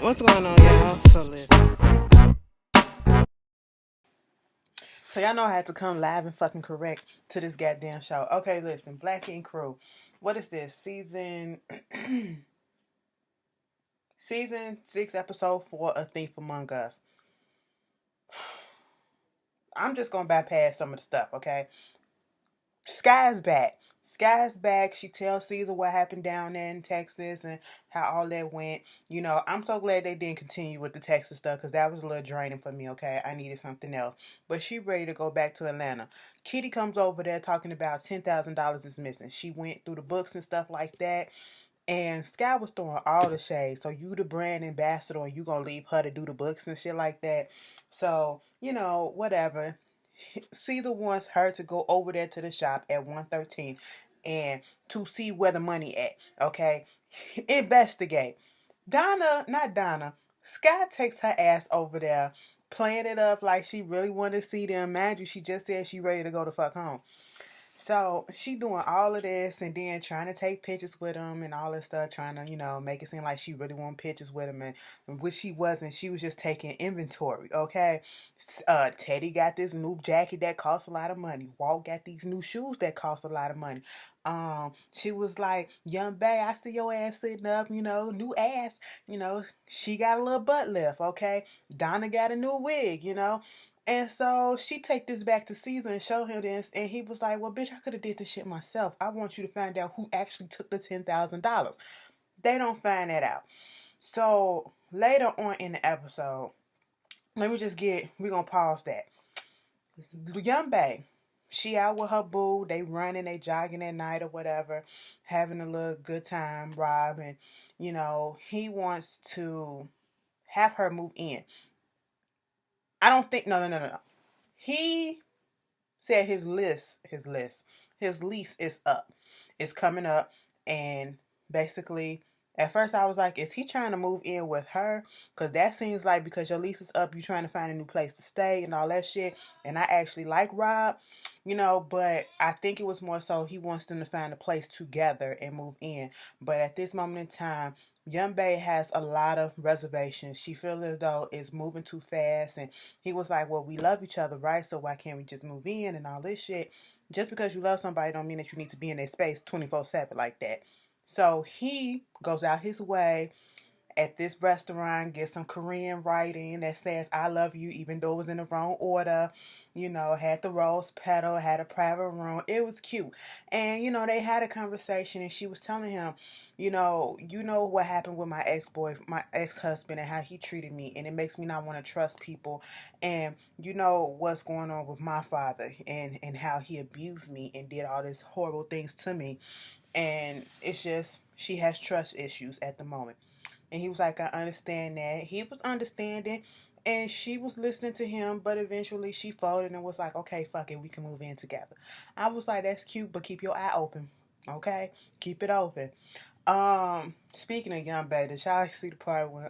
What's going on, y'all? So listen. So y'all know I had to come live and fucking correct to this goddamn show. Okay, listen, Black Ink Crew. What is this? Season 6, episode 4, A Thief Among Us. I'm just gonna bypass some of the stuff, okay? Sky's back. Sky's back. She tells Caesar what happened down there in Texas and how all that went. I'm so glad they didn't continue with the Texas stuff because that was a little draining for me, okay? I needed something else. But she ready to go back to Atlanta. Kitty comes over there talking about $10,000 is missing. She went through the books and stuff like that. And Sky was throwing all the shade. So you the brand ambassador and you gonna leave her to do the books and shit like that. So, whatever. Caesar wants her to go over there to the shop at 113 and to see where the money at. Okay. Investigate. Donna, not Donna. Sky takes her ass over there, playing it up like she really wanted to see them. Mind you, she just said she ready to go the fuck home. So she doing all of this and then trying to take pictures with him and all this stuff, trying to, make it seem like she really want pictures with him, and which she wasn't. She was just taking inventory, okay? Teddy got this new jacket that costs a lot of money. Walt got these new shoes that cost a lot of money. She was like, Young Bay, I see your ass sitting up, new ass, she got a little butt lift, okay? Donna got a new wig. And so she take this back to Caesar and show him this, and he was like, "Well, bitch, I could have did this shit myself. I want you to find out who actually took the $10,000." They don't find that out. So later on in the episode, we're gonna pause that. Young Bae, she out with her boo. They running, they jogging at night or whatever, having a little good time. Rob and he wants to have her move in. I don't think no. He said his lease is up. It's coming up, and basically at first I was like, is he trying to move in with her? Because that seems like, because your lease is up, you trying to find a new place to stay and all that shit. And I actually like Rob, but I think it was more so he wants them to find a place together and move in. But at this moment in time, Young Bae has a lot of reservations. She feels as though it's moving too fast, and he was like, well, we love each other, right? So why can't we just move in and all this shit? Just because you love somebody don't mean that you need to be in their space 24/7 like that. So he goes out his way at this restaurant, get some Korean writing that says "I love you," even though it was in the wrong order. Had the rose petal, had a private room. It was cute, and they had a conversation, and she was telling him, you know what happened with my ex-husband, and how he treated me, and it makes me not want to trust people, and you know what's going on with my father, and how he abused me and did all these horrible things to me, and it's just she has trust issues at the moment. And he was like, I understand that. He was understanding, and she was listening to him, but eventually she folded and was like, okay, fuck it, we can move in together. I was like, that's cute, but keep your eye open. Okay? Keep it open. Speaking of Young Bae, did y'all see the part when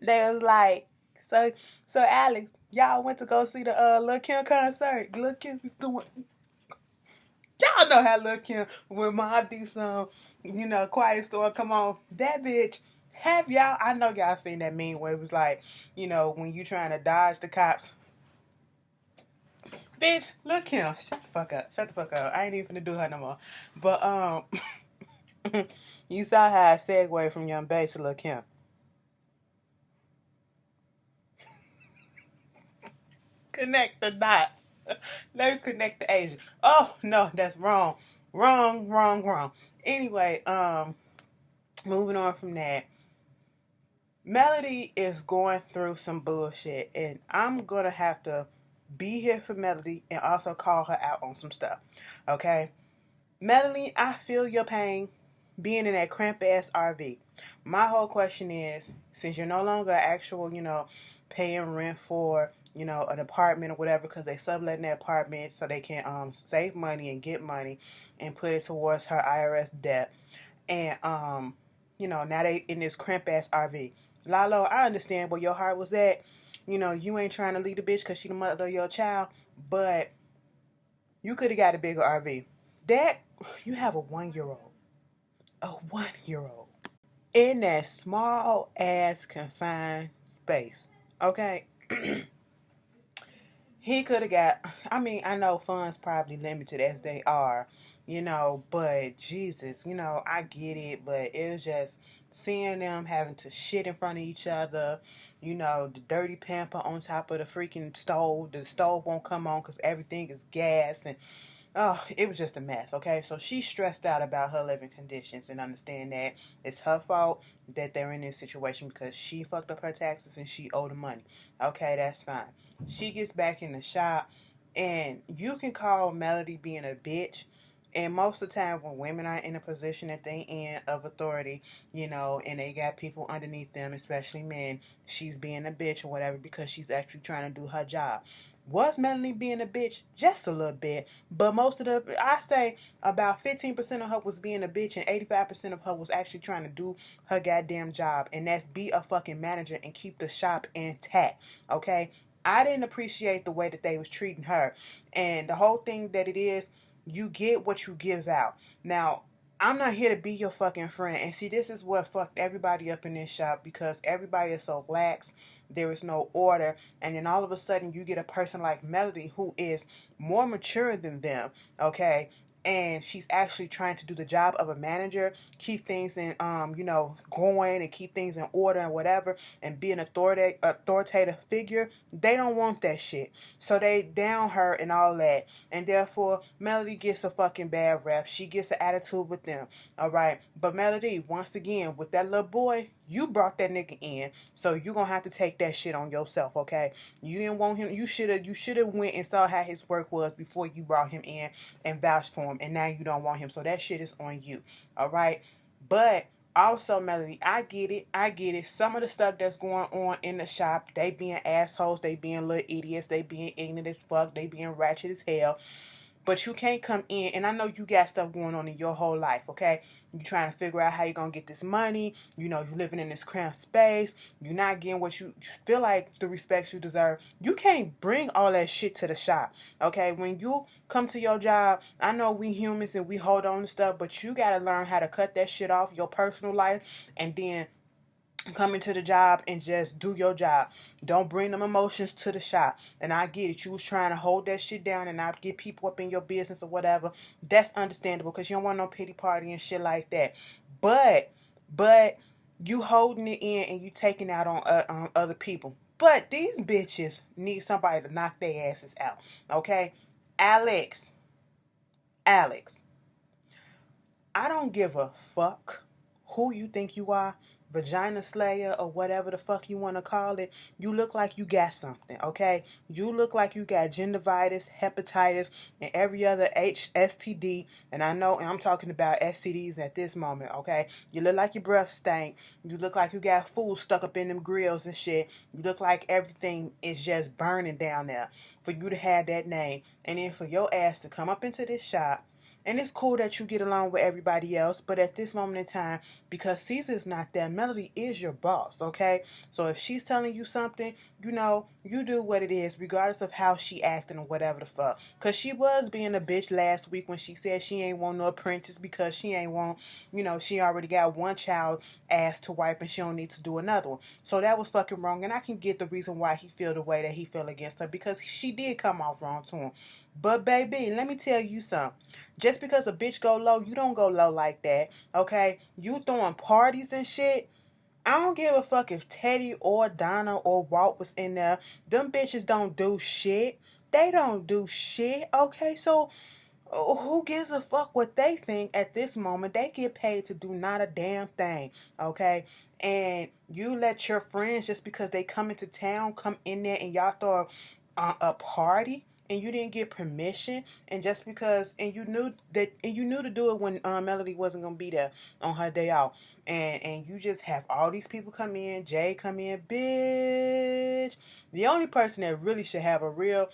they was like, so so Alex, y'all went to go see the Lil Kim concert. Lil Kim is doing, y'all know how Lil Kim, when Mob D some, Quiet Storm come on, that bitch. Have y'all? I know y'all seen that meme where it was like, when you trying to dodge the cops. Bitch, Lil Kim, shut the fuck up. Shut the fuck up. I ain't even finna do her no more. But you saw how I segue from Young Bae to Lil Kim. Connect the dots. Let me connect the Asian. Oh no, that's wrong. Wrong, wrong, wrong. Anyway, moving on from that. Melody is going through some bullshit, and I'm gonna have to be here for Melody and also call her out on some stuff. Okay? Melody, I feel your pain being in that cramped ass RV. My whole question is, since you're no longer actual, paying rent for, an apartment or whatever, because they subletting their apartment so they can save money and get money and put it towards her IRS debt. And now they in this cramped ass RV. Lalo, I understand where your heart was at. You ain't trying to leave the bitch because she the mother of your child, but you could have got a bigger RV. That, you have a 1-year-old. A 1-year-old. in that small ass confined space. Okay? He could have got, I mean, I know funds probably limited as they are, but Jesus, I get it, but it was just seeing them having to shit in front of each other, the dirty pamper on top of the freaking stove. The stove won't come on because everything is gas, and oh, it was just a mess, okay? So she's stressed out about her living conditions, and understand that it's her fault that they're in this situation because she fucked up her taxes and she owed the money. Okay, that's fine. She gets back in the shop, and you can call Melody being a bitch. And most of the time, when women are in a position at the end of authority, and they got people underneath them, especially men, she's being a bitch or whatever because she's actually trying to do her job. Was Melanie being a bitch? Just a little bit. But most of I say about 15% of her was being a bitch and 85% of her was actually trying to do her goddamn job. And that's be a fucking manager and keep the shop intact. Okay? I didn't appreciate the way that they was treating her. And the whole thing that it is, you get what you give out. Now, I'm not here to be your fucking friend. And see, this is what fucked everybody up in this shop because everybody is so lax. There is no order. And then all of a sudden, you get a person like Melody who is more mature than them, okay? And she's actually trying to do the job of a manager, keep things in, going and keep things in order and whatever, and be an authoritative figure. They don't want that shit. So they down her and all that. And therefore, Melody gets a fucking bad rep. She gets an attitude with them. All right. But Melody, once again, with that little boy, you brought that nigga in. So you're gonna have to take that shit on yourself, okay? You didn't want him. You should have went and saw how his work was before you brought him in and vouched for him. And now you don't want him. So that shit is on you. All right. But also, Melody, I get it. I get it. Some of the stuff that's going on in the shop, they being assholes, they being little idiots, they being ignorant as fuck, they being ratchet as hell. But you can't come in, and I know you got stuff going on in your whole life, okay? You trying to figure out how you're going to get this money. You living in this cramped space. You're not getting what you feel like the respect you deserve. You can't bring all that shit to the shop, okay? When you come to your job, I know we humans and we hold on to stuff, but you got to learn how to cut that shit off your personal life and then come into the job and just do your job. Don't bring them emotions to the shop. And I get it. You was trying to hold that shit down and not get people up in your business or whatever. That's understandable because you don't want no pity party and shit like that. But you holding it in and you taking out on other people. But these bitches need somebody to knock their asses out. Okay? Alex. I don't give a fuck who you think you are, vagina slayer or whatever the fuck you want to call it. You look like you got something, okay? You look like you got gingivitis, hepatitis, and every other STD. And I know, and I'm talking about STDs at this moment, okay? You look like your breath stank. You look like you got food stuck up in them grills and shit. You look like everything is just burning down there for you to have that name. And then for your ass to come up into this shop. And it's cool that you get along with everybody else, but at this moment in time, because Caesar's not there, Melody is your boss, okay? So if she's telling you something, you do what it is, regardless of how she acting or whatever the fuck. Because she was being a bitch last week when she said she ain't want no apprentice because she ain't want, she already got one child ass to wipe and she don't need to do another one. So that was fucking wrong, and I can get the reason why he feel the way that he feel against her, because she did come off wrong to him. But baby, let me tell you something. Just because a bitch go low, you don't go low like that, okay? You throwing parties and shit. I don't give a fuck if Teddy or Donna or Walt was in there. Them bitches don't do shit. They don't do shit, okay? So who gives a fuck what they think at this moment? They get paid to do not a damn thing, okay? And you let your friends, just because they come into town, come in there and y'all throw a party and you didn't get permission, and just because, and you knew to do it when Melody wasn't gonna be there on her day off, and you just have all these people come in, Jay come in, bitch. The only person that really should have a real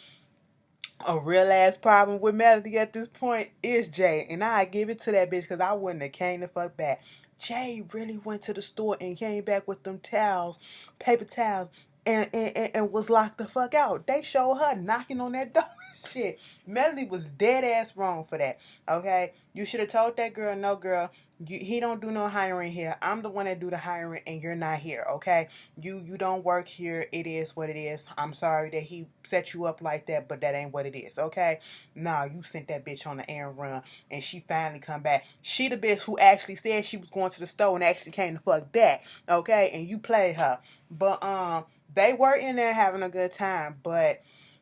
ass problem with Melody at this point is Jay, and I give it to that bitch because I wouldn't have came the fuck back. Jay really went to the store and came back with them towels, paper towels, and was locked the fuck out. They showed her knocking on that door. Shit, Melody was dead ass wrong for that. Okay, you should have told that girl, no girl, He don't do no hiring here. I'm the one that do the hiring, and you're not here. Okay, you don't work here. It is what it is. I'm sorry that he set you up like that, but that ain't what it is. Okay, nah, you sent that bitch on the errand run, and she finally come back. She the bitch who actually said she was going to the store and actually came to fuck back. Okay, and you played her, but they were in there having a good time, but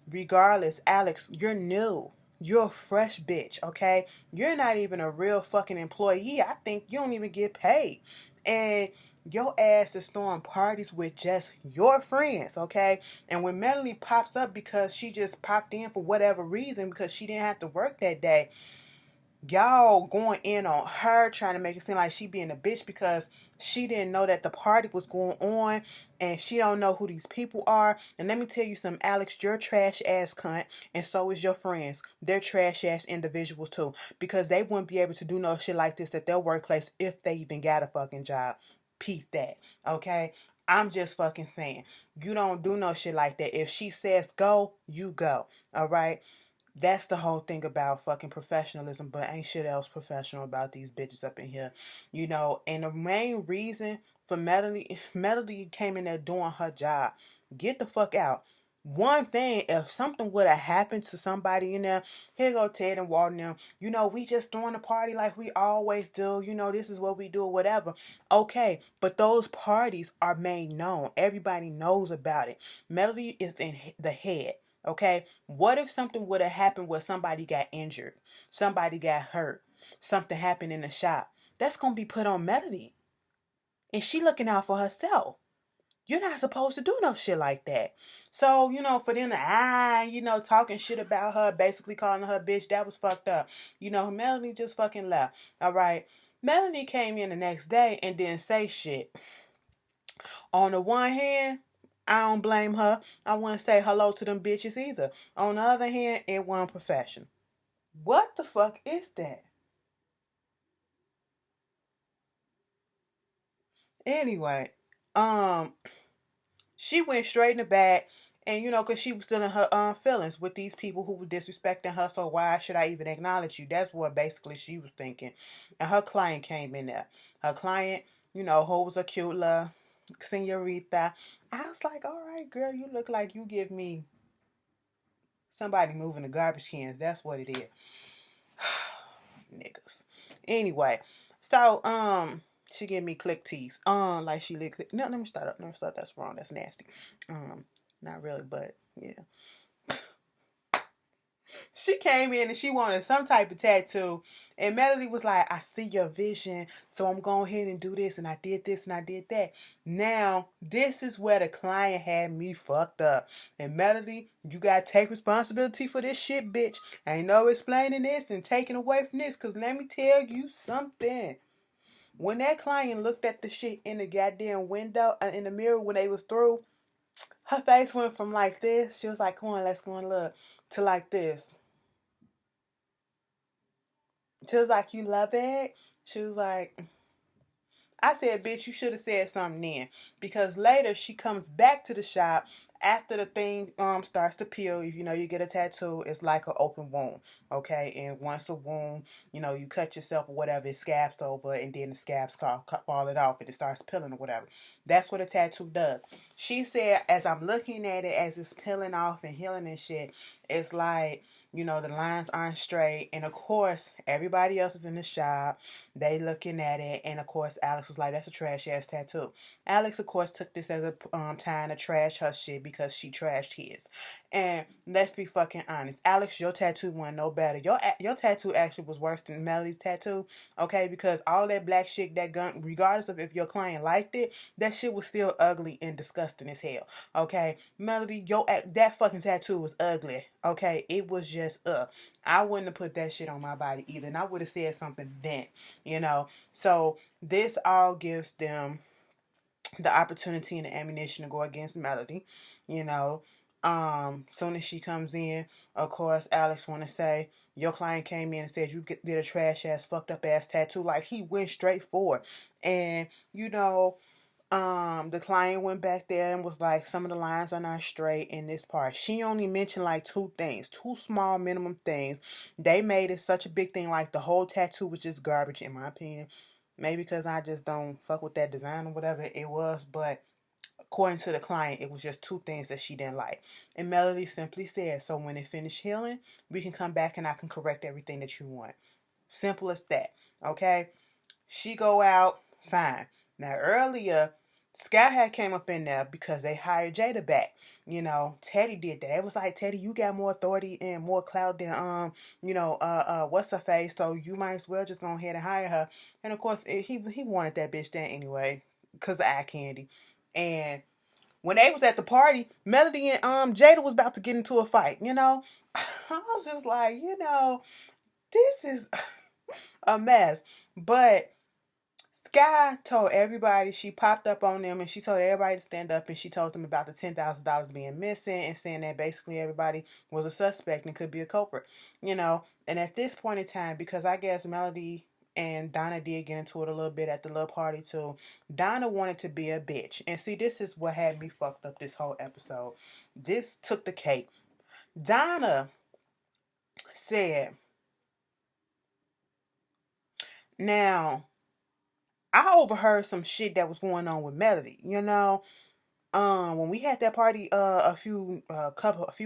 regardless, Alex, you're new. You're a fresh bitch, okay? You're not even a real fucking employee. I think you don't even get paid. And your ass is throwing parties with just your friends, okay? And when Melanie pops up because she just popped in for whatever reason because she didn't have to work that day, y'all going in on her, trying to make it seem like she being a bitch because she didn't know that the party was going on and she don't know who these people are. And let me tell you something, Alex, you're a trash ass cunt, and so is your friends. They're trash ass individuals too, because they wouldn't be able to do no shit like this at their workplace if they even got a fucking job. Peep that, okay? I'm just fucking saying, you don't do no shit like that. If she says go, you go, all right? That's the whole thing about fucking professionalism, but ain't shit else professional about these bitches up in here. And the main reason for Melody came in there doing her job. Get the fuck out. One thing, if something would have happened to somebody in there, here go Ted and Walton them, we just throwing a party like we always do, this is what we do or whatever. Okay, but those parties are made known. Everybody knows about it. Melody is in the head. Okay, what if something would have happened where somebody got injured, somebody got hurt, something happened in the shop? That's gonna be put on Melody, and she looking out for herself. You're not supposed to do no shit like that. So, for them to, talking shit about her, basically calling her bitch, that was fucked up. Melody just fucking left. All right. Melody came in the next day and didn't say shit. On the one hand, I don't blame her. I wouldn't say hello to them bitches either. On the other hand, it wasn't professional. What the fuck is that? Anyway, um, she went straight in the back, and cause she was still in her feelings with these people who were disrespecting her. So why should I even acknowledge you? That's what basically she was thinking. And her client came in there. Her client, who was a cute little senorita. I was like, all right, girl, you look like you give me somebody moving the garbage cans. That's what it is. Niggas. Anyway, so she gave me click tease. Like she licked. No, let me start up. No, start. That's wrong. That's nasty. Not really, but yeah. She came in and she wanted some type of tattoo. And Melody was like, I see your vision, so I'm going ahead and do this. And I did this and I did that. Now, this is where the client had me fucked up. And Melody, you got to take responsibility for this shit, bitch. Ain't no explaining this and taking away from this. Because let me tell you something. When that client looked at the shit in the goddamn window, in the mirror when they was through, her face went from like this. She was like, come on, let's go and look. To like this. She was like, you love it? She was like, I said, bitch, you should have said something then. Because later she comes back to the shop after the thing starts to peel. If you get a tattoo, it's like an open wound. Okay. And once the wound, you cut yourself or whatever, it scabs over and then the scabs fall it off and it starts peeling or whatever. That's what a tattoo does. She said, as I'm looking at it, as it's peeling off and healing and shit, it's like, the lines aren't straight. And of course, everybody else is in the shop. They looking at it. And of course, Alex was like, that's a trash ass tattoo. Alex, of course, took this as a time to trash her shit because she trashed his. And let's be fucking honest. Alex, your tattoo wasn't no better. Your tattoo actually was worse than Melody's tattoo. Okay? Because all that black shit, that gun, regardless of if your client liked it, that shit was still ugly and disgusting as hell. Okay? Melody, that fucking tattoo was ugly. Okay? It was just I wouldn't have put that shit on my body either. And I would have said something then. So this all gives them the opportunity and the ammunition to go against Melody. Soon as she comes in, of course, Alex want to say, your client came in and said you did a trash ass, fucked up ass tattoo. Like, he went straight for it. And, the client went back there and was like, some of the lines are not straight in this part. She only mentioned like two things, two small minimum things. They made it such a big thing, like the whole tattoo was just garbage, in my opinion. Maybe because I just don't fuck with that design or whatever it was, but according to the client, it was just two things that she didn't like. And Melody simply said, so when it finished healing, we can come back and I can correct everything that you want. Simple as that. Okay? She go out, fine. Now earlier, Sky had came up in there because they hired Jada back. Teddy did that. It was like, Teddy, you got more authority and more clout than what's her face, so you might as well just go ahead and hire her. And of course, he wanted that bitch there anyway, cause of eye candy. And when they was at the party, Melody and Jada was about to get into a fight. I was just like, this is a mess. But Sky told everybody, she popped up on them and she told everybody to stand up, and she told them about the $10,000 being missing and saying that basically everybody was a suspect and could be a culprit. And at this point in time, because I guess Melody and Donna did get into it a little bit at the little party too, Donna wanted to be a bitch. And see, this is what had me fucked up this whole episode. This took the cake. Donna said, now, I overheard some shit that was going on with Melody. When we had that party a few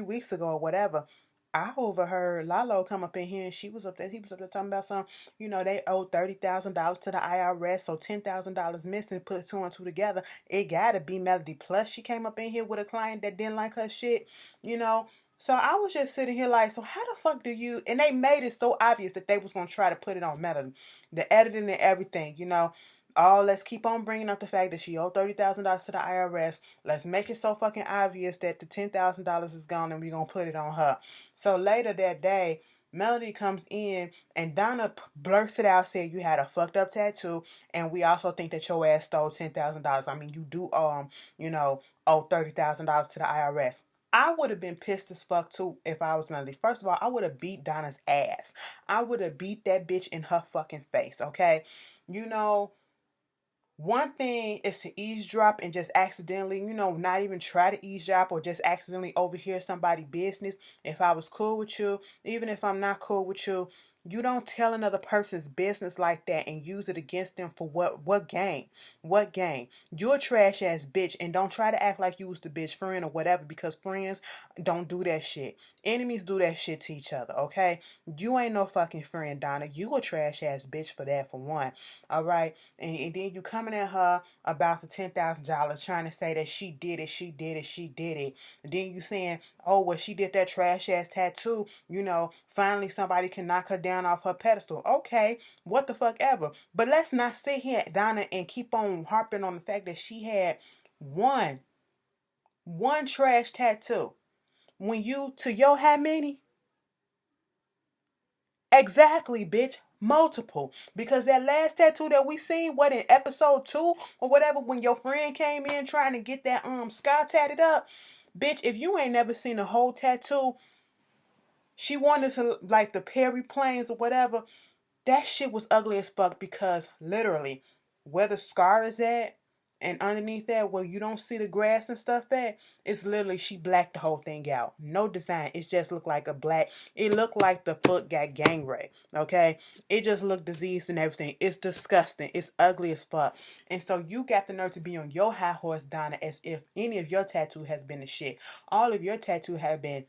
weeks ago or whatever, I overheard Lalo come up in here and he was up there talking about some, they owed $30,000 to the IRS, so $10,000 missing, put two and two together. It gotta be Melody. Plus she came up in here with a client that didn't like her shit, you know. So I was just sitting here like, so how the fuck do you, and they made it so obvious that they was gonna try to put it on Melody. The editing and everything. Oh, let's keep on bringing up the fact that she owed $30,000 to the IRS. Let's make it so fucking obvious that the $10,000 is gone and we're going to put it on her. So later that day, Melody comes in and Donna blurts it out, said you had a fucked up tattoo, and we also think that your ass stole $10,000. I mean, you do, owe $30,000 to the IRS. I would have been pissed as fuck too if I was Melody. First of all, I would have beat Donna's ass. I would have beat that bitch in her fucking face, okay? One thing is to eavesdrop and just accidentally, not even try to eavesdrop or just accidentally overhear somebody's business. If I was cool with you, even if I'm not cool with you, you don't tell another person's business like that and use it against them for what gain? What gain? You're a trash ass bitch, and don't try to act like you was the bitch friend or whatever, because friends don't do that shit. Enemies do that shit to each other, okay? You ain't no fucking friend, Donna. You a trash ass bitch for that, for one. All right? And then you coming at her about the $10,000, trying to say that she did it, she did it, she did it. And then you saying, oh, well, she did that trash ass tattoo. Finally somebody can knock her down off her pedestal. Okay, what the fuck ever. But let's not sit here, Donna, and keep on harping on the fact that she had one trash tattoo. When you, to your how many? Exactly, bitch. Multiple. Because that last tattoo that we seen, what, in episode 2 or whatever, when your friend came in trying to get that sky tatted up, bitch, if you ain't never seen a whole tattoo, she wanted to, like, the Perry planes or whatever. That shit was ugly as fuck, because literally where the scar is at and underneath that where you don't see the grass and stuff at, it's literally, she blacked the whole thing out. No design. It just looked like a black. It looked like the foot got gang raped. Okay? It just looked diseased and everything. It's disgusting. It's ugly as fuck. And so you got the nerve to be on your high horse, Donna, as if any of your tattoo has been the shit. All of your tattoo have been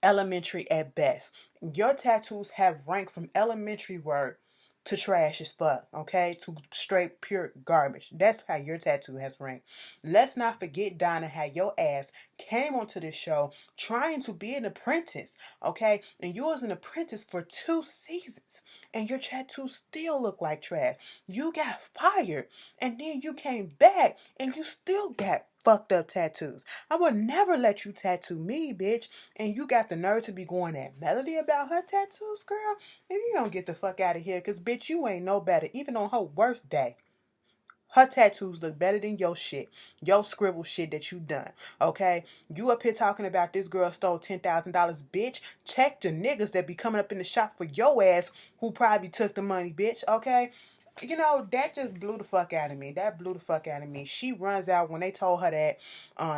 elementary at best. Your tattoos have ranked from elementary word to trash as fuck, okay? To straight pure garbage. That's how your tattoo has ranked. Let's not forget, Donna, how your ass came onto this show trying to be an apprentice, okay? And you was an apprentice for 2 seasons, and your tattoo still look like trash. You got fired, and then you came back, and you still got fucked up tattoos. I would never let you tattoo me, bitch. And you got the nerve to be going at Melody about her tattoos, girl? If you don't get the fuck out of here, because, bitch, you ain't no better. Even on her worst day, her tattoos look better than your shit. Your scribble shit that you done. Okay? You up here talking about this girl stole $10,000. Bitch, check the niggas that be coming up in the shop for your ass who probably took the money, bitch. Okay? That just blew the fuck out of me. That blew the fuck out of me. She runs out when they told her that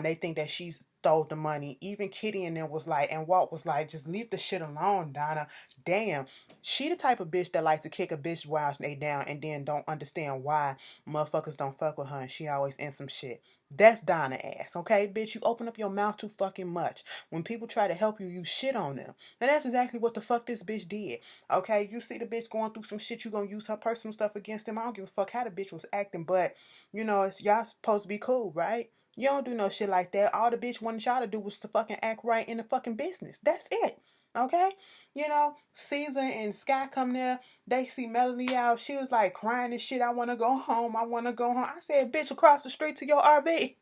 they think that she's stole the money. Even Kitty and them was like, and Walt was like, just leave the shit alone, Donna. Damn. She the type of bitch that like to kick a bitch while they down and then don't understand why motherfuckers don't fuck with her and she always in some shit. That's Donna ass, okay, bitch? You open up your mouth too fucking much. When people try to help you, you shit on them. And that's exactly what the fuck this bitch did. Okay, you see the bitch going through some shit, you gonna use her personal stuff against him. I don't give a fuck how the bitch was acting, but you know, it's y'all supposed to be cool, right? You don't do no shit like that. All the bitch wanted y'all to do was to fucking act right in the fucking business. That's it. Okay? You know, Caesar and Sky come there. They see Melody out. She was like crying and shit. I want to go home. I want to go home. I said, bitch, across the street to your RV.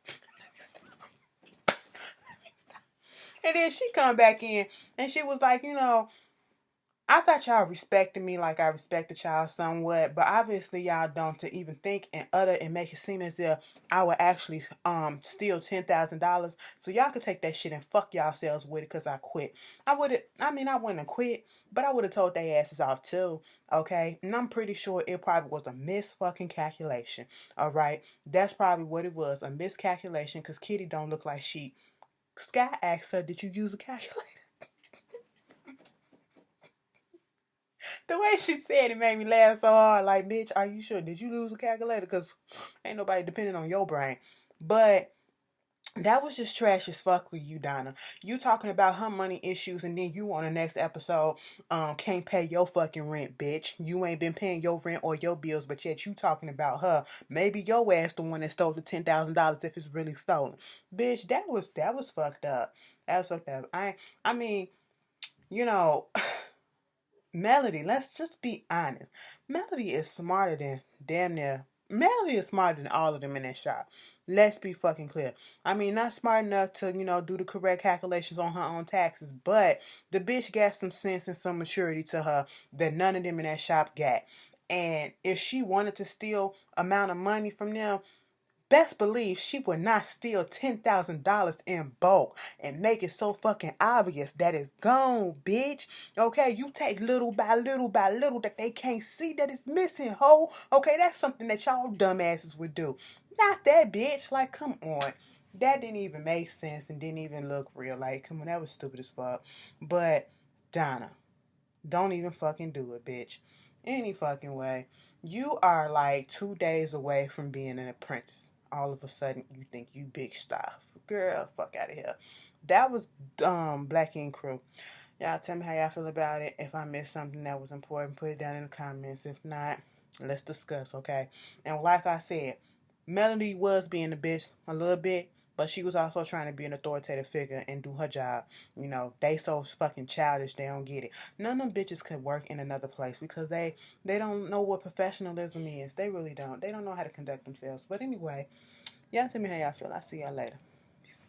And then she come back in and she was like, you know, I thought y'all respected me like I respected y'all somewhat, but obviously y'all don't to even think and utter and make it seem as if I would actually steal $10,000. So y'all could take that shit and fuck yourselves with it because I quit. I wouldn't have quit, but I would have told their asses off too. Okay? And I'm pretty sure it probably was a fucking calculation. Alright? That's probably what it was. A miscalculation because Kitty don't look like she. Sky asked her, did you use a calculator? The way she said it made me laugh so hard. Like, bitch, are you sure? Did you lose a calculator? Because ain't nobody depending on your brain. But that was just trash as fuck with you, Donna. You talking about her money issues, and then you on the next episode can't pay your fucking rent, bitch. You ain't been paying your rent or your bills, but yet you talking about her. Maybe your ass the one that stole the $10,000 if it's really stolen, bitch. That was fucked up. That was fucked up. I mean, you know. Melody, let's just be honest. Melody is smarter than damn near. Melody is smarter than all of them in that shop. Let's be fucking clear. I mean, not smart enough to, you know, do the correct calculations on her own taxes, but the bitch got some sense and some maturity to her that none of them in that shop got. And if she wanted to steal amount of money from them, best believe she would not steal $10,000 in bulk and make it so fucking obvious that it's gone, bitch. Okay, you take little by little by little that they can't see that it's missing, ho. Okay, that's something that y'all dumbasses would do. Not that bitch. Like, come on. That didn't even make sense and didn't even look real. Like, come on, that was stupid as fuck. But, Donna, don't even fucking do it, bitch. Any fucking way. You are like 2 days away from being an apprentice. All of a sudden, you think you big stuff. Girl, fuck out of here. That was Black Ink Crew. Y'all tell me how y'all feel about it. If I missed something that was important, put it down in the comments. If not, let's discuss, okay? And like I said, Melody was being a bitch a little bit, but she was also trying to be an authoritative figure and do her job. You know, they so fucking childish, they don't get it. None of them bitches could work in another place because they don't know what professionalism is. They really don't. They don't know how to conduct themselves. But anyway, y'all tell me how y'all feel. I'll see y'all later. Peace.